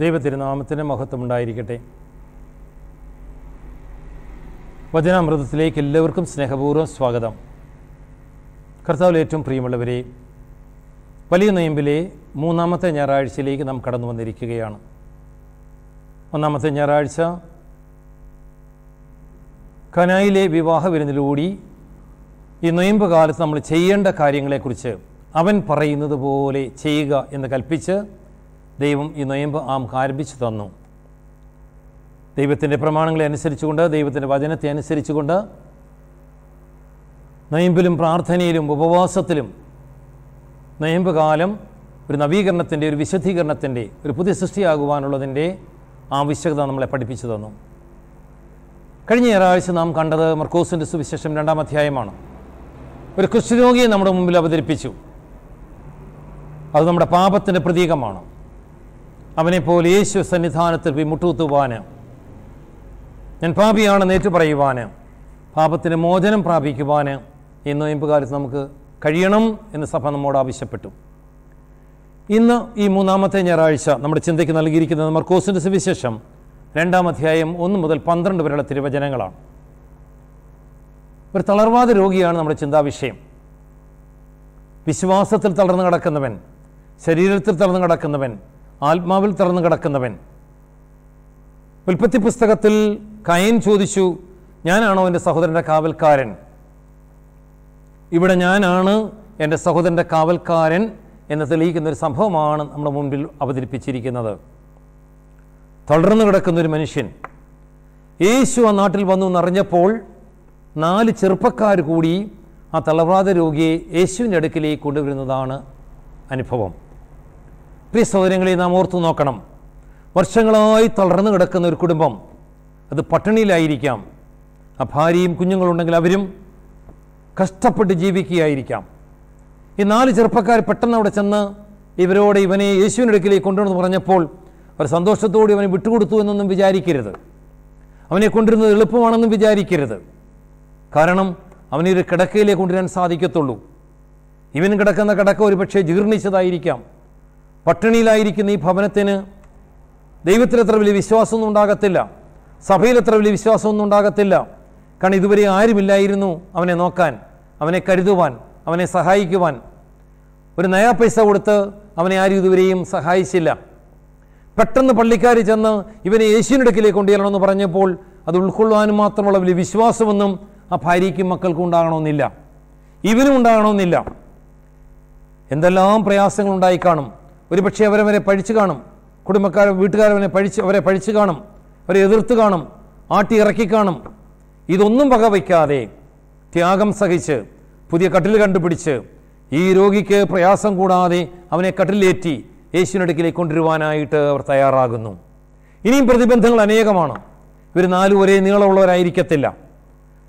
ദൈവത്തിരുനാമത്തിന് മഹത്വമുണ്ടായിരിക്കട്ടെ. വചനാമൃതത്തിലേക്ക് എല്ലാവർക്കും സ്നേഹപൂർവ്വം സ്വാഗതം. കർത്താവിൽ ഏറ്റവും പ്രിയമുള്ളവരെ, വലിയ നോയമ്പിലെ മൂന്നാമത്തെ ഞായറാഴ്ചയിലേക്ക് നാം കടന്നു വന്നിരിക്കുകയാണ്. ഒന്നാമത്തെ ഞായറാഴ്ച കനായിലെ വിവാഹ വിരുന്നിലൂടി ഈ നോയമ്പ് കാലത്ത് നമ്മൾ ചെയ്യേണ്ട കാര്യങ്ങളെക്കുറിച്ച് അവൻ പറയുന്നത് പോലെ ചെയ്യുക എന്ന് കൽപ്പിച്ച് ദൈവം ഈ നോയമ്പ് ആരംഭിച്ചു തന്നു. ദൈവത്തിൻ്റെ പ്രമാണങ്ങളെ അനുസരിച്ചുകൊണ്ട്, ദൈവത്തിൻ്റെ വചനത്തെ അനുസരിച്ചുകൊണ്ട് നോയമ്പിലും പ്രാർത്ഥനയിലും ഉപവാസത്തിലും നോയമ്പ് കാലം ഒരു നവീകരണത്തിൻ്റെ, ഒരു വിശുദ്ധീകരണത്തിൻ്റെ, ഒരു പുതിയ സൃഷ്ടിയാകുവാനുള്ളതിൻ്റെ ആവശ്യകത നമ്മളെ പഠിപ്പിച്ചു തന്നു. കഴിഞ്ഞ ഞായറാഴ്ച നാം കണ്ടത് മർക്കോസിൻ്റെ സുവിശേഷം 2-ാം അധ്യായമാണ്. ഒരു കുഷ്ഠരോഗിയെ നമ്മുടെ മുമ്പിൽ അവതരിപ്പിച്ചു. അത് നമ്മുടെ പാപത്തിൻ്റെ പ്രതീകമാണ്. അവനെപ്പോലെ യേശു സന്നിധാനത്തിൽ പോയി മുട്ടുകുത്തുവാന്, ഞാൻ പാപിയാണെന്ന് ഏറ്റുപറയുവാന്, പാപത്തിന് മോചനം പ്രാപിക്കുവാന് ഈ നോയമ്പ് കാലത്ത് നമുക്ക് കഴിയണം എന്ന് സഭ നമ്മോട് ആവശ്യപ്പെട്ടു. ഇന്ന് ഈ മൂന്നാമത്തെ ഞായറാഴ്ച നമ്മുടെ ചിന്തയ്ക്ക് നൽകിയിരിക്കുന്നത് മർക്കോസിൻ്റെ സുവിശേഷം 2-ാം അധ്യായം 1 മുതൽ 12 വരെയുള്ള തിരുവചനങ്ങളാണ്. ഒരു തളർവാദ രോഗിയാണ് നമ്മുടെ ചിന്താവിഷയം. വിശ്വാസത്തിൽ തളർന്നു കിടക്കുന്നവൻ, ശരീരത്തിൽ തളർന്നു കിടക്കുന്നവൻ, ആത്മാവിൽ തളർന്നു കിടക്കുന്നവൻ. ഉൽപ്പത്തി പുസ്തകത്തിൽ കയീൻ ചോദിച്ചു, ഞാനാണോ എൻ്റെ സഹോദരൻ്റെ കാവൽക്കാരൻ? ഇവിടെ ഞാനാണ് എൻ്റെ സഹോദരൻ്റെ കാവൽക്കാരൻ എന്ന് തെളിയിക്കുന്നൊരു സംഭവമാണ് നമ്മുടെ മുൻപിൽ അവതരിപ്പിച്ചിരിക്കുന്നത്. തളർന്നു കിടക്കുന്നൊരു മനുഷ്യൻ യേശു ആ നാട്ടിൽ വന്നു എന്നറിഞ്ഞപ്പോൾ 4 ചെറുപ്പക്കാർ കൂടി ആ തളർവാദ രോഗിയെ യേശുവിൻ്റെ അടുക്കിലേക്ക് കൊണ്ടുവരുന്നതാണ് അനുഭവം. പ്രിയ സഹോദരങ്ങളെ, നാം ഓർത്തു നോക്കണം. വർഷങ്ങളായി തളർന്നു കിടക്കുന്ന ഒരു കുടുംബം, അത് പട്ടിണിയിലായിരിക്കാം. ആ ഭാര്യയും കുഞ്ഞുങ്ങളുണ്ടെങ്കിൽ അവരും കഷ്ടപ്പെട്ട് ജീവിക്കുകയായിരിക്കാം. ഈ 4 ചെറുപ്പക്കാർ പെട്ടെന്ന് അവിടെ ചെന്ന് ഇവരോട് ഇവനെ യേശുവിൻ്റെ അടുക്കിലേക്ക് കൊണ്ടുവന്ന് പറഞ്ഞപ്പോൾ അവർ സന്തോഷത്തോടെ അവനെ വിട്ടുകൊടുത്തു എന്നൊന്നും വിചാരിക്കരുത്. അവനെ കൊണ്ടുവരുന്നത് എളുപ്പമാണെന്നും വിചാരിക്കരുത്. കാരണം അവനൊരു കിടക്കയിലേക്ക് കൊണ്ടുവരാൻ സാധിക്കത്തുള്ളൂ. ഇവൻ കിടക്കുന്ന കിടക്ക ഒരു പക്ഷേ ജീർണിച്ചതായിരിക്കാം. പട്ടിണിയിലായിരിക്കുന്ന ഈ ഭവനത്തിന് ദൈവത്തിലത്ര വലിയ വിശ്വാസമൊന്നും ഉണ്ടാകത്തില്ല, സഭയിലത്ര വലിയ വിശ്വാസമൊന്നും ഉണ്ടാകത്തില്ല. കാരണം ഇതുവരെ ആരുമില്ലായിരുന്നു അവനെ നോക്കാൻ, അവനെ കരുതുവാൻ, അവനെ സഹായിക്കുവാൻ. ഒരു നയാ പൈസ കൊടുത്ത് അവനെ ആരും ഇതുവരെയും സഹായിച്ചില്ല. പെട്ടെന്ന് പള്ളിക്കാർ ചെന്ന് ഇവനെ യേശുവിൻ്റെ അടുക്കിലേക്ക് കൊണ്ടുവരണമെന്ന് പറഞ്ഞപ്പോൾ അത് ഉൾക്കൊള്ളുവാനും മാത്രമുള്ള വലിയ വിശ്വാസമൊന്നും ആ ഭാര്യയ്ക്കും മക്കൾക്കും ഉണ്ടാകണമെന്നില്ല, ഇവനും ഉണ്ടാകണമെന്നില്ല. എന്തെല്ലാം പ്രയാസങ്ങൾ ഉണ്ടായി കാണും. ഒരു പക്ഷേ അവരവരെ പഴിച്ചു കാണും, വീട്ടുകാരവരെ പഴിച്ചു കാണും, അവരെ എതിർത്ത് കാണും, ആട്ടി ഇറക്കി കാണും. ഇതൊന്നും വകവയ്ക്കാതെ ത്യാഗം സഹിച്ച് പുതിയ കട്ടിൽ കണ്ടുപിടിച്ച് ഈ രോഗിക്ക് പ്രയാസം കൂടാതെ അവനെ കട്ടിലേറ്റി യേശുവിൻ്റെ അടുക്കിലേക്ക് കൊണ്ടുവരുവാനായിട്ട് അവർ തയ്യാറാകുന്നു. ഇനിയും പ്രതിബന്ധങ്ങൾ അനേകമാണ്. ഇവർ 4 ഒരേ നീളമുള്ളവരായിരിക്കത്തില്ല.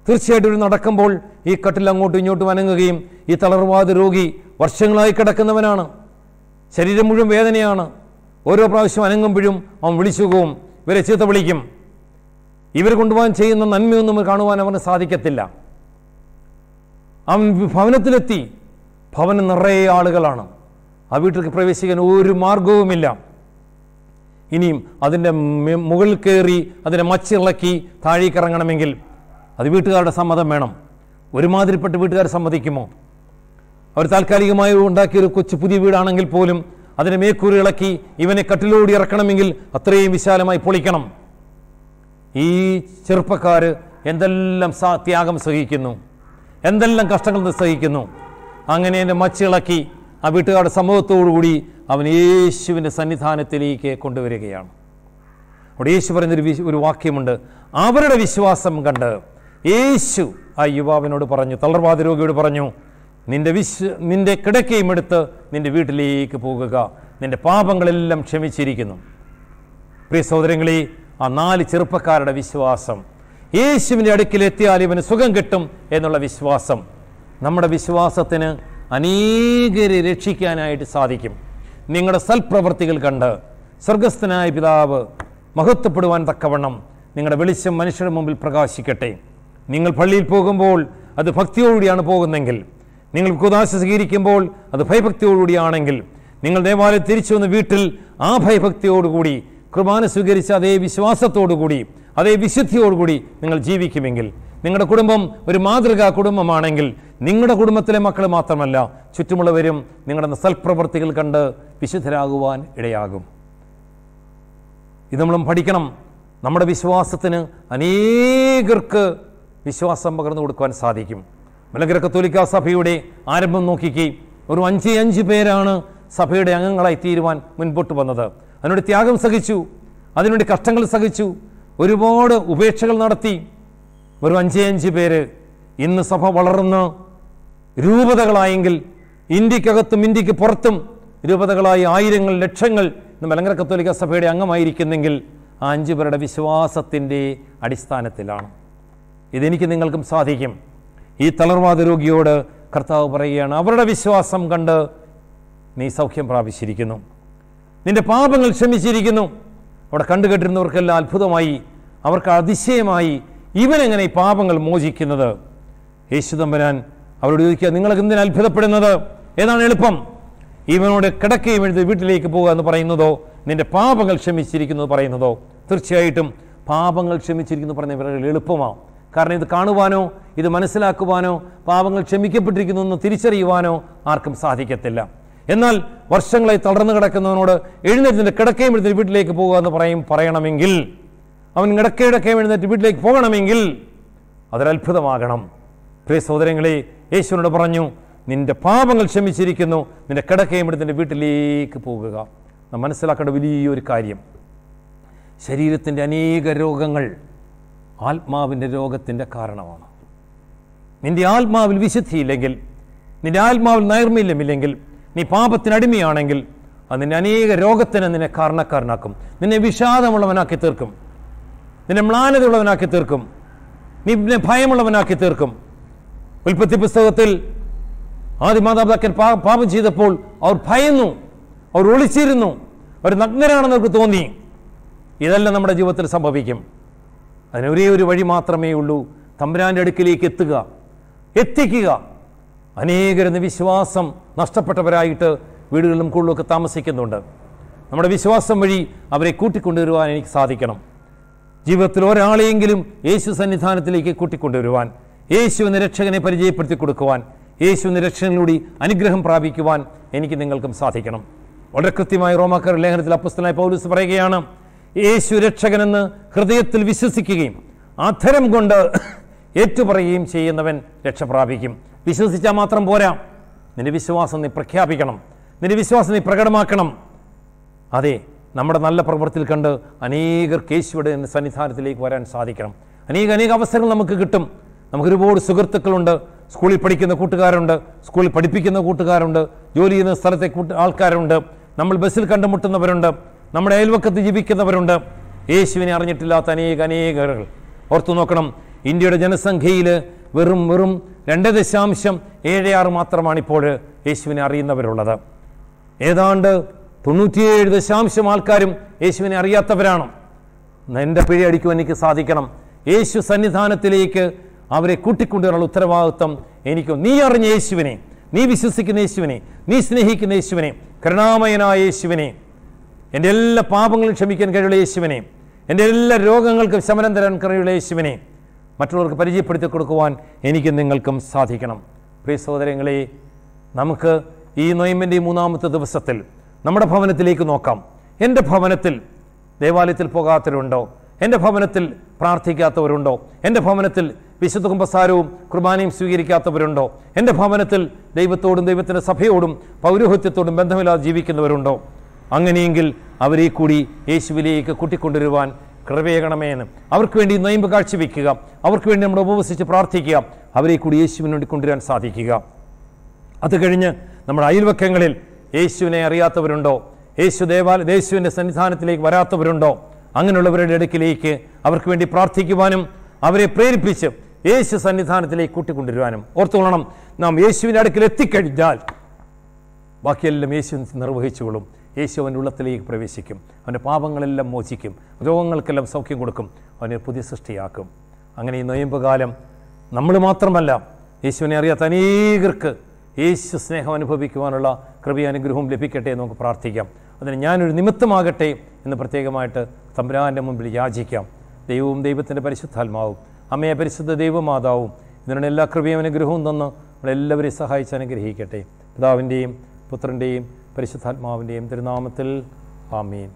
തീർച്ചയായിട്ടും ഇവർ നടക്കുമ്പോൾ ഈ കട്ടിൽ അങ്ങോട്ടും ഇങ്ങോട്ടും അനങ്ങുകയും, ഈ തളർവാദ രോഗി വർഷങ്ങളായി കിടക്കുന്നവനാണ്. ശരീരം മുഴുവൻ വേദനയാണ്. ഓരോ പ്രാവശ്യം അനങ്ങുമ്പോഴും അവൻ വിളിച്ചു പോകും, ഇവരെ ചീത്ത വിളിക്കും. ഇവർ കൊണ്ടുപോകാൻ ചെയ്യുന്ന നന്മയൊന്നും കാണുവാൻ അവന് സാധിക്കത്തില്ല. അവൻ ഭവനത്തിലെത്തി. ഭവനം നിറയെ ആളുകളാണ്. ആ വീട്ടിലേക്ക് പ്രവേശിക്കാൻ ഒരു മാർഗവുമില്ല. ഇനിയും അതിൻ്റെ മുകളിൽ കയറി അതിൻ്റെ മച്ചിളക്കി താഴേക്ക് ഇറങ്ങണമെങ്കിൽ അത് വീട്ടുകാരുടെ സമ്മതം വേണം. ഒരുമാതിരിപ്പെട്ട് വീട്ടുകാർ സമ്മതിക്കുമോ? അവർ താൽക്കാലികമായി ഉണ്ടാക്കിയൊരു കൊച്ചു പുതിയ വീടാണെങ്കിൽ പോലും അതിനെ മേക്കൂരി ഇളക്കി ഇവനെ കട്ടിലോടി ഇറക്കണമെങ്കിൽ അത്രയും വിശാലമായി പൊളിക്കണം. ഈ ചെറുപ്പക്കാർ എന്തെല്ലാം ത്യാഗം സഹിക്കുന്നു, എന്തെല്ലാം കഷ്ടങ്ങൾ സഹിക്കുന്നു. അങ്ങനെ എൻ്റെ മച്ചിളക്കി ആ വീട്ടുകാരുടെ സമ്മതത്തോടുകൂടി അവൻ യേശുവിൻ്റെ സന്നിധാനത്തിലേക്ക് കൊണ്ടുവരികയാണ്. അവിടെ യേശു പറയുന്നൊരു വാക്യമുണ്ട്. അവരുടെ വിശ്വാസം കണ്ട് യേശു ആ യുവാവിനോട് പറഞ്ഞു, തളർവാദ രോഗിയോട് പറഞ്ഞു, നിന്റെ കിടക്കയും എടുത്ത് നിന്റെ വീട്ടിലേക്ക് പോകുക, നിന്റെ പാപങ്ങളെല്ലാം ക്ഷമിച്ചിരിക്കുന്നു. പ്രിയ സഹോദരങ്ങളെ, ആ 4 ചെറുപ്പക്കാരുടെ വിശ്വാസം, യേശുവിൻ്റെ അടുക്കിലെത്തിയാൽ ഇവന് സുഖം കിട്ടും എന്നുള്ള വിശ്വാസം, നമ്മുടെ വിശ്വാസത്തിന് അനേകരെ രക്ഷിക്കാനായിട്ട് സാധിക്കും. നിങ്ങളുടെ സൽപ്രവൃത്തികൾ കണ്ട് സ്വർഗസ്ഥനായ പിതാവ് മഹത്വപ്പെടുവാൻ തക്കവണ്ണം നിങ്ങളുടെ വെളിച്ചം മനുഷ്യരുടെ മുമ്പിൽ പ്രകാശിക്കട്ടെ. നിങ്ങൾ പള്ളിയിൽ പോകുമ്പോൾ അത് ഭക്തിയോടുകൂടിയാണ് പോകുന്നെങ്കിൽ, നിങ്ങൾ കുദാശ സ്വീകരിക്കുമ്പോൾ അത് ഭയഭക്തിയോടുകൂടിയാണെങ്കിൽ, നിങ്ങൾ ദേവാലയം തിരിച്ചു വന്ന വീട്ടിൽ ആ ഭയഭക്തിയോടുകൂടി കുർബാന സ്വീകരിച്ച അതേ വിശ്വാസത്തോടുകൂടി അതേ വിശുദ്ധിയോടുകൂടി നിങ്ങൾ ജീവിക്കുമെങ്കിൽ, നിങ്ങളുടെ കുടുംബം ഒരു മാതൃകാ കുടുംബമാണെങ്കിൽ, നിങ്ങളുടെ കുടുംബത്തിലെ മക്കൾ മാത്രമല്ല ചുറ്റുമുള്ളവരും നിങ്ങളുടെ സൽപ്രവർത്തികൾ കണ്ട് വിശുദ്ധരാകുവാൻ ഇടയാകും. ഇത് നമ്മളും പഠിക്കണം. നമ്മുടെ വിശ്വാസത്തിന് അനേകർക്ക് വിശ്വാസം പകർന്നു കൊടുക്കുവാൻ സാധിക്കും. മലങ്കര കത്തോലിക്ക സഭയുടെ ആരംഭം നോക്കിക്കേ, ഒരു 5 പേരാണ് സഭയുടെ അംഗങ്ങളായി തീരുവാൻ മുൻപോട്ട് വന്നത്. അതിനുവേണ്ടി ത്യാഗം സഹിച്ചു, അതിനുവേണ്ടി കഷ്ടങ്ങൾ സഹിച്ചു, ഒരുപാട് ഉപേക്ഷകൾ നടത്തി. ഒരു 5 പേര് ഇന്ന് സഭ വളർന്ന് രൂപതകളായെങ്കിൽ, ഇന്ത്യക്കകത്തും ഇന്ത്യക്ക് പുറത്തും രൂപതകളായി ആയിരങ്ങൾ ലക്ഷങ്ങൾ ഇന്ന് മലങ്കര കത്തോലിക്ക സഭയുടെ അംഗമായിരിക്കുന്നെങ്കിൽ ആ 5 പേരുടെ വിശ്വാസത്തിൻ്റെ അടിസ്ഥാനത്തിലാണ്. ഇതെനിക്ക് നിങ്ങൾക്കും സാധിക്കും. ഈ തളർവാദ രോഗിയോട് കർത്താവ് പറയുകയാണ്, അവരുടെ വിശ്വാസം കണ്ട് നീ സൗഖ്യം പ്രാപിച്ചിരിക്കുന്നു, നിന്റെ പാപങ്ങൾ ക്ഷമിച്ചിരിക്കുന്നു. അവിടെ കണ്ടുകെട്ടിരുന്നവർക്കെല്ലാം അത്ഭുതമായി, അവർക്ക് അതിശയമായി, ഇവനെങ്ങനെ ഈ പാപങ്ങൾ മോചിക്കുന്നത്? യേശു തമ്പുരാൻ അവരോട് ചോദിക്കുക, നിങ്ങൾക്ക് എന്തിനാ അത്ഭുതപ്പെടുന്നത്? ഏതാണ് എളുപ്പം? ഇവനോട് കിടക്കുകയും എഴുതി വീട്ടിലേക്ക് പോകുക എന്ന് പറയുന്നതോ, നിന്റെ പാപങ്ങൾ ക്ഷമിച്ചിരിക്കുന്നത് പറയുന്നതോ? തീർച്ചയായിട്ടും പാപങ്ങൾ ക്ഷമിച്ചിരിക്കുന്നു പറഞ്ഞ ഇവരുടെ എളുപ്പമാണ്. കാരണം ഇത് കാണുവാനോ ഇത് മനസ്സിലാക്കുവാനോ പാപങ്ങൾ ക്ഷമിക്കപ്പെട്ടിരിക്കുന്നു എന്ന് തിരിച്ചറിയുവാനോ ആർക്കും സാധിക്കത്തില്ല. എന്നാൽ വർഷങ്ങളായി തളർന്നു കിടക്കുന്നവനോട് എഴുന്നേറ്റ് കിടക്കയും എഴുന്നേറ്റ് വീട്ടിലേക്ക് പോകുക എന്ന് പറയണമെങ്കിൽ, അവൻ കിടക്കയും എഴുന്നേറ്റ് വീട്ടിലേക്ക് പോകണമെങ്കിൽ അതൊരത്ഭുതമാകണം. പ്രിയ സഹോദരങ്ങളെ, യേശുവിനോട് പറഞ്ഞു, നിന്റെ പാപങ്ങൾ ക്ഷമിച്ചിരിക്കുന്നു, നിന്റെ കിടക്കയും എടുത്തിൻ്റെ വീട്ടിലേക്ക് പോകുക. നാം മനസ്സിലാക്കേണ്ട വലിയൊരു കാര്യം, ശരീരത്തിൻ്റെ അനേക രോഗങ്ങൾ ആത്മാവിൻ്റെ രോഗത്തിൻ്റെ കാരണമാണ്. നിന്റെ ആത്മാവിൽ വിശുദ്ധിയില്ലെങ്കിൽ, നിന്റെ ആത്മാവിൽ നൈർമല്യമില്ലെങ്കിൽ, നീ പാപത്തിനടിമയാണെങ്കിൽ അത് നിന്നെ അനേക രോഗത്തിന് നിന്നെ കാരണക്കാരനാക്കും. നിന്നെ വിഷാദമുള്ളവനാക്കി തീർക്കും, നിന്നെ മ്ലാനതയുള്ളവനാക്കി തീർക്കും, നിന്നെ ഭയമുള്ളവനാക്കി തീർക്കും. ഉൽപ്പത്തി പുസ്തകത്തിൽ ആദിമാതാപിതാക്കൾ പാപം ചെയ്തപ്പോൾ അവർ ഭയന്നു, അവർ ഒളിച്ചിരുന്നു, അവർ നഗ്നരാണെന്ന് അവർക്ക് തോന്നി. ഇതെല്ലാം നമ്മുടെ ജീവിതത്തിൽ സംഭവിക്കും. അതിന് ഒരേ ഒരു വഴി മാത്രമേ ഉള്ളൂ, തമ്പുരാൻ്റെ അടുക്കിലേക്ക് എത്തിക്കുക. അനേകരെന്ന് വിശ്വാസം നഷ്ടപ്പെട്ടവരായിട്ട് വീടുകളിലും കൂടുതലൊക്കെ താമസിക്കുന്നുണ്ട്. നമ്മുടെ വിശ്വാസം വഴി അവരെ കൂട്ടിക്കൊണ്ടുവരുവാൻ എനിക്ക് സാധിക്കണം. ജീവിതത്തിൽ ഒരാളെയെങ്കിലും യേശു സന്നിധാനത്തിലേക്ക് കൂട്ടിക്കൊണ്ടുവരുവാൻ, യേശുവിനെ രക്ഷകനെ പരിചയപ്പെടുത്തി കൊടുക്കുവാൻ, യേശുവിനെ രക്ഷകനിലൂടെ അനുഗ്രഹം പ്രാപിക്കുവാൻ എനിക്ക് നിങ്ങൾക്കും സാധിക്കണം. വളരെ കൃത്യമായി റോമാക്കാരുടെ ലേഖനത്തിൽ അപ്പോസ്തലനായ പൗലോസ് പറയുകയാണ്, യേശു രക്ഷകനെന്ന് ഹൃദയത്തിൽ വിശ്വസിക്കുകയും അധരം കൊണ്ട് ഏറ്റുപറയുകയും ചെയ്യുന്നവൻ രക്ഷ പ്രാപിക്കും. വിശ്വസിച്ചാൽ മാത്രം പോരാ, നിന്റെ വിശ്വാസം നീ പ്രഖ്യാപിക്കണം, നിന്റെ വിശ്വാസം നീ പ്രകടമാക്കണം. അതെ, നമ്മുടെ നല്ല പ്രവൃത്തിയിൽ കണ്ട് അനേകർക്ക് യേശുവിടെ സന്നിധാനത്തിലേക്ക് വരാൻ സാധിക്കണം. അനേക അവസരങ്ങൾ നമുക്ക് കിട്ടും. നമുക്കൊരുപാട് സുഹൃത്തുക്കളുണ്ട്, സ്കൂളിൽ പഠിക്കുന്ന കൂട്ടുകാരുണ്ട്, സ്കൂളിൽ പഠിപ്പിക്കുന്ന കൂട്ടുകാരുണ്ട്, ജോലി ചെയ്യുന്ന സ്ഥലത്തെ ആൾക്കാരുണ്ട്, നമ്മൾ ബസ്സിൽ കണ്ടുമുട്ടുന്നവരുണ്ട്, നമ്മുടെ അയൽവക്കത്ത് ജീവിക്കുന്നവരുണ്ട്. യേശുവിനെ അറിഞ്ഞിട്ടില്ലാത്ത അനേകർ ഓർത്തു നോക്കണം. ഇന്ത്യയുടെ ജനസംഖ്യയിൽ വെറും 2.76 മാത്രമാണ് ഇപ്പോൾ യേശുവിനെ അറിയുന്നവരുള്ളത്. ഏതാണ്ട് 97% ആൾക്കാരും യേശുവിനെ അറിയാത്തവരാണ്. എൻ്റെ പിഴ അടിക്കുവാൻ എനിക്ക് സാധിക്കണം. യേശു സന്നിധാനത്തിലേക്ക് അവരെ കൂട്ടിക്കൊണ്ടുവരാനുള്ള ഉത്തരവാദിത്വം എനിക്കും. നീ അറിഞ്ഞ യേശുവിനെ, നീ വിശ്വസിക്കുന്ന യേശുവിനെ, നീ സ്നേഹിക്കുന്ന യേശുവിനെ, കരുണാമയനായ യേശുവിനെ, എൻ്റെ എല്ലാ പാപങ്ങളും ക്ഷമിക്കാൻ കഴിയുള്ള യേശുവിനെ, എൻ്റെ എല്ലാ രോഗങ്ങൾക്കും ശമനം തരാൻ കഴിയുള്ള യേശുവിനെ മറ്റുള്ളവർക്ക് പരിചയപ്പെടുത്തി കൊടുക്കുവാൻ എനിക്കും നിങ്ങൾക്കും സാധിക്കണം. പ്രിയ സഹോദരങ്ങളെ, നമുക്ക് ഈ നൊയമ്പിൻ്റെ 3-ാമത്തെ ദിവസത്തിൽ നമ്മുടെ ഭവനത്തിലേക്ക് നോക്കാം. എൻ്റെ ഭവനത്തിൽ ദേവാലയത്തിൽ പോകാത്തവരുണ്ടോ? എൻ്റെ ഭവനത്തിൽ പ്രാർത്ഥിക്കാത്തവരുണ്ടോ? എൻ്റെ ഭവനത്തിൽ വിശുദ്ധ കുമ്പസാരവും കുർബാനയും സ്വീകരിക്കാത്തവരുണ്ടോ? എൻ്റെ ഭവനത്തിൽ ദൈവത്തോടും ദൈവത്തിൻ്റെ സഭയോടും പൗരോഹിത്യത്തോടും ബന്ധമില്ലാതെ ജീവിക്കുന്നവരുണ്ടോ? അങ്ങനെയെങ്കിൽ അവരെ കൂടി യേശുവിലേക്ക് കൂട്ടിക്കൊണ്ടുവരുവാൻ കൃപയേകണമേന്ന് അവർക്ക് വേണ്ടി നൊയമ്പ് കാഴ്ചവെക്കുക, അവർക്ക് വേണ്ടി നമ്മൾ ഉപവസിച്ച് പ്രാർത്ഥിക്കുക, അവരെ കൂടി യേശുവിന് വേണ്ടി കൊണ്ടുവരാൻ സാധിക്കുക. അത് കഴിഞ്ഞ് നമ്മുടെ അയൽവക്കങ്ങളിൽ യേശുവിനെ അറിയാത്തവരുണ്ടോ? യേശുവിൻ്റെ സന്നിധാനത്തിലേക്ക് വരാത്തവരുണ്ടോ? അങ്ങനെയുള്ളവരുടെ അടുക്കിലേക്ക് അവർക്ക് വേണ്ടി പ്രാർത്ഥിക്കുവാനും അവരെ പ്രേരിപ്പിച്ച് യേശു സന്നിധാനത്തിലേക്ക് കൂട്ടിക്കൊണ്ടുവരുവാനും ഓർത്തുകൊള്ളണം. നാം യേശുവിൻ്റെ അടുക്കൽ എത്തിക്കഴിഞ്ഞാൽ ബാക്കിയെല്ലാം യേശു നിർവഹിച്ചുകൊള്ളും. യേശു അവൻ്റെ ഉള്ളത്തിലേക്ക് പ്രവേശിക്കും, അവൻ്റെ പാപങ്ങളെല്ലാം മോചിക്കും, രോഗങ്ങൾക്കെല്ലാം സൗഖ്യം കൊടുക്കും, അവനെ പുതിയ സൃഷ്ടിയാക്കും. അങ്ങനെ ഈ നൊയമ്പ് കാലം നമ്മൾ മാത്രമല്ല, യേശുവിനെ അറിയാത്ത അനേകർക്ക് യേശു സ്നേഹം അനുഭവിക്കുവാനുള്ള കൃപയും അനുഗ്രഹവും ലഭിക്കട്ടെ എന്ന് നമുക്ക് പ്രാർത്ഥിക്കാം. അതിന് ഞാനൊരു നിമിത്തമാകട്ടെ എന്ന് പ്രത്യേകമായിട്ട് തമ്പുരാൻ്റെ മുമ്പിൽ യാചിക്കാം. ദൈവവും ദൈവത്തിൻ്റെ പരിശുദ്ധാത്മാവും അമ്മയെ പരിശുദ്ധ ദൈവമാതാവും ഇതിനുള്ള എല്ലാ കൃപയും അനുഗ്രഹവും തന്ന് നമ്മളെല്ലാവരെയും സഹായിച്ച് അനുഗ്രഹിക്കട്ടെ. പിതാവിൻ്റെയും പുത്രൻ്റെയും പരിശുദ്ധാത്മാവിൻ്റെയും തിരുനാമത്തിൽ ആമീൻ.